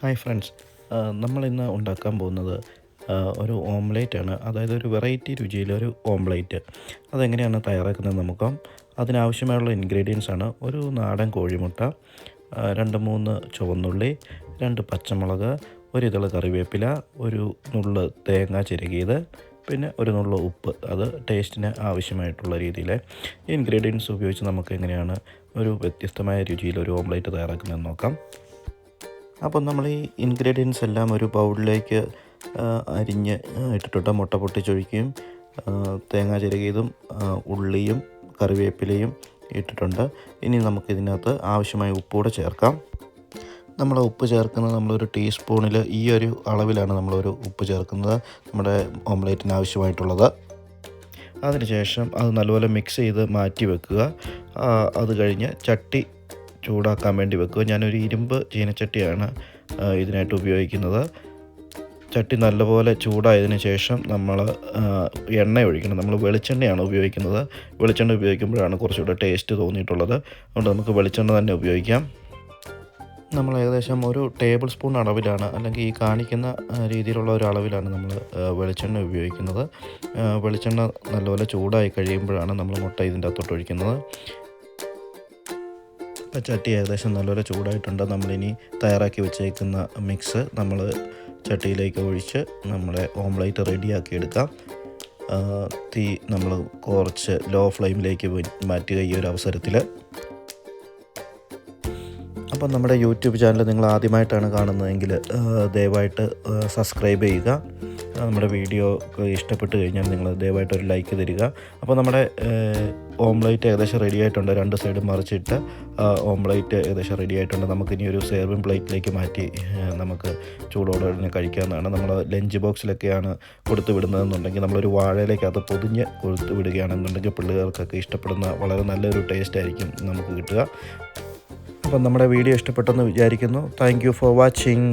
Hi friends, നമ്മളിന്ന് ഉണ്ടാക്കാൻ പോകുന്നത് ഒരു ഓംലേറ്റാണ്. അതായത് ഒരു വെറൈറ്റി രുചിയിലൊരു ഓംലേറ്റ്. അതെങ്ങനെയാണ് തയ്യാറാക്കുന്നത് നോക്കാം. അതിനാവശ്യമായുള്ള ഇൻഗ്രീഡിയൻസ് ആണ്: ഒരു നാടൻ കോഴിമുട്ട, 2-3 ചുവന്നുള്ളി, 2 പച്ചമുളക്, ഒരു ഇതള് കറിവേപ്പില, ഒരു നുള്ള് തേങ്ങ ചിരകിയത്, പിന്നെ ഒരു നുള്ള് ഉപ്പ്. അത് ടേസ്റ്റിന് ആവശ്യമായിട്ടുള്ള രീതിയിൽ ഇൻഗ്രീഡിയൻസ് ഉപയോഗിച്ച് നമുക്ക് എങ്ങനെയാണ് ഒരു വ്യത്യസ്തമായ രുചിയിൽ ഒരു ഓംലേറ്റ് തയ്യാറാക്കുന്നതെന്ന് നോക്കാം. അപ്പം നമ്മൾ ഈ ഇൻഗ്രീഡിയൻസ് എല്ലാം ഒരു ബൗളിലേക്ക് അരിഞ്ഞ് ഇട്ടിട്ടുണ്ട്. മുട്ട പൊട്ടിച്ചൊഴിക്കുകയും തേങ്ങ ചിരകിയതും ഉള്ളിയും കറിവേപ്പിലയും ഇട്ടിട്ടുണ്ട്. ഇനി നമുക്കിതിനകത്ത് ആവശ്യമായ ഉപ്പുകൂടെ ചേർക്കാം. നമ്മൾ ഉപ്പ് ചേർക്കുന്നത് നമ്മളൊരു ടീസ്പൂണിൽ ഈ ഒരു അളവിലാണ് നമ്മളൊരു ഉപ്പ് ചേർക്കുന്നത്, നമ്മുടെ ഓംലേറ്റിന് ആവശ്യമായിട്ടുള്ളത്. അതിനുശേഷം അത് നല്ലപോലെ മിക്സ് ചെയ്ത് മാറ്റി വെക്കുക. അത് കഴിഞ്ഞ് ചട്ടി ചൂടാക്കാൻ വേണ്ടി വെക്കുക. ഞാനൊരു ഇരുമ്പ് ചീനച്ചട്ടിയാണ് ഇതിനായിട്ട് ഉപയോഗിക്കുന്നത്. ചട്ടി നല്ലപോലെ ചൂടായതിന് ശേഷം നമ്മൾ എണ്ണ ഒഴിക്കണം. നമ്മൾ വെളിച്ചെണ്ണയാണ് ഉപയോഗിക്കുന്നത്. വെളിച്ചെണ്ണ ഉപയോഗിക്കുമ്പോഴാണ് കുറച്ചുകൂടെ ടേസ്റ്റ് തോന്നിയിട്ടുള്ളത്. അതുകൊണ്ട് നമുക്ക് വെളിച്ചെണ്ണ തന്നെ ഉപയോഗിക്കാം. നമ്മൾ ഏകദേശം ഒരു ടേബിൾ സ്പൂൺ അളവിലാണ്, അല്ലെങ്കിൽ ഈ കാണിക്കുന്ന രീതിയിലുള്ള ഒരു അളവിലാണ് നമ്മൾ വെളിച്ചെണ്ണ ഉപയോഗിക്കുന്നത്. വെളിച്ചെണ്ണ നല്ലപോലെ ചൂടായി കഴിയുമ്പോഴാണ് നമ്മൾ മുട്ട ഇതിൻ്റെ അകത്തോട്ട് ഒഴിക്കുന്നത്. ഇപ്പം ചട്ടി ഏകദേശം നല്ലപോലെ ചൂടായിട്ടുണ്ട്. നമ്മളിനി തയ്യാറാക്കി വെച്ചേക്കുന്ന മിക്സ് നമ്മൾ ചട്ടിയിലേക്ക് ഒഴിച്ച് നമ്മുടെ ഓംലേറ്റ് റെഡിയാക്കി എടുക്കാം. തീ നമ്മൾ കുറച്ച് ലോ ഫ്ലെയിമിലേക്ക് മാറ്റുക ഈ ഒരു അവസരത്തിൽ. അപ്പം നമ്മുടെ യൂട്യൂബ് ചാനൽ നിങ്ങൾ ആദ്യമായിട്ടാണ് കാണുന്നതെങ്കിൽ ദയവായിട്ട് സബ്സ്ക്രൈബ് ചെയ്യുക. നമ്മുടെ വീഡിയോ ഇഷ്ടപ്പെട്ട് കഴിഞ്ഞാൽ നിങ്ങൾ ദയവായിട്ട് ഒരു ലൈക്ക് തരിക. അപ്പോൾ നമ്മുടെ ഓംലേറ്റ് ഏകദേശം റെഡി ആയിട്ടുണ്ട്. 2 സൈഡും മറിച്ചിട്ട് ഓംലേറ്റ് ഏകദേശം റെഡി ആയിട്ടുണ്ട്. നമുക്കിനി ഒരു സെർവിങ് പ്ലേറ്റിലേക്ക് മാറ്റി നമുക്ക് ചൂടോടെ തന്നെ കഴിക്കാവുന്നതാണ്. നമ്മൾ ലഞ്ച് ബോക്സിലൊക്കെയാണ് കൊടുത്തു വിടുന്നതെന്നുണ്ടെങ്കിൽ നമ്മളൊരു വാഴയിലേക്കകത്ത് പൊതിഞ്ഞ് കൊടുത്തു വിടുകയാണെന്നുണ്ടെങ്കിൽ പിള്ളേർക്കൊക്കെ ഇഷ്ടപ്പെടുന്ന വളരെ നല്ലൊരു ടേസ്റ്റ് ആയിരിക്കും നമുക്ക് കിട്ടുക. അപ്പം നമ്മുടെ വീഡിയോ ഇഷ്ടപ്പെട്ടെന്ന് വിചാരിക്കുന്നു. Thank you for watching.